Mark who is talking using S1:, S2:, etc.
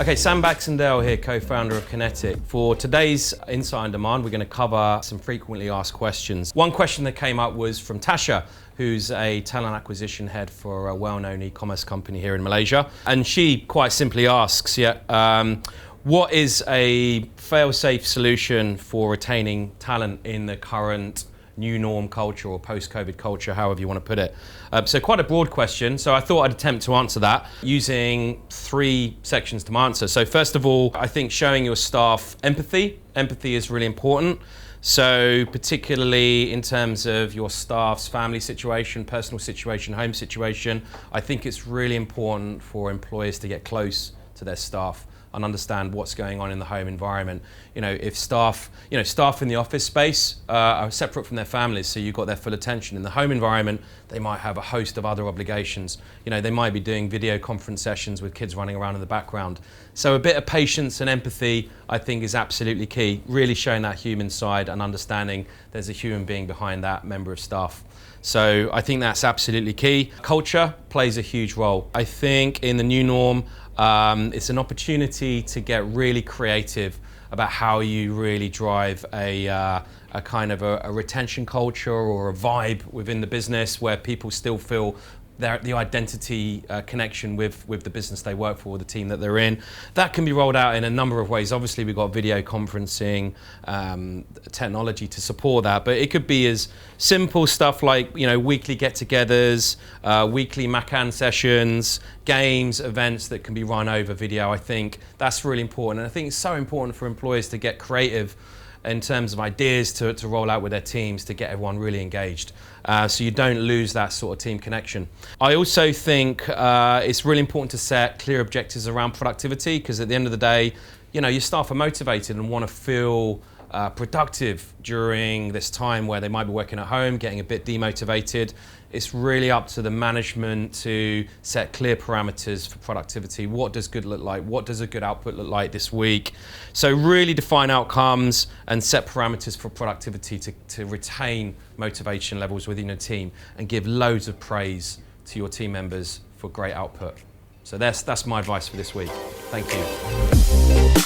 S1: Okay, Sam Baxendale here, co-founder of Kinetik. For today's Insight on Demand, we're going to cover some frequently asked questions. One question that came up was from Tasha, who's a talent acquisition head for a well-known e-commerce company here in Malaysia. And she quite simply asks, what is a fail-safe solution for retaining talent in the current new norm culture or post-COVID culture, however you want to put it. So quite a broad question. So I thought I'd attempt to answer that using 3 sections to answer. So first of all, I think showing your staff empathy. Empathy is really important. So particularly in terms of your staff's family situation, personal situation, home situation, I think it's really important for employers to get close to their staff and understand what's going on in the home environment. You know, if staff in the office space are separate from their families, so you've got their full attention. In the home environment, they might have a host of other obligations. You know, they might be doing video conference sessions with kids running around in the background. So a bit of patience and empathy, I think, is absolutely key. Really showing that human side and understanding there's a human being behind that member of staff. So I think that's absolutely key. Culture plays a huge role. I think in the new norm, it's an opportunity to get really creative about how you really drive a kind of a retention culture or a vibe within the business where people still feel the identity connection with the business they work for, the team that they're in. That can be rolled out in a number of ways. Obviously, we've got video conferencing technology to support that, but it could be as simple stuff like, you know, weekly get-togethers, weekly Macan sessions, games, events that can be run over video. I think that's really important. And I think it's so important for employers to get creative in terms of ideas to roll out with their teams to get everyone really engaged, so you don't lose that sort of team connection. I also think it's really important to set clear objectives around productivity, because at the end of the day, you know, your staff are motivated and want to feel productive during this time where they might be working at home, getting a bit demotivated. It's really up to the management to set clear parameters for productivity. What does good look like? What does a good output look like this week? So really define outcomes and set parameters for productivity to retain motivation levels within a team and give loads of praise to your team members for great output. So that's my advice for this week. Thank you.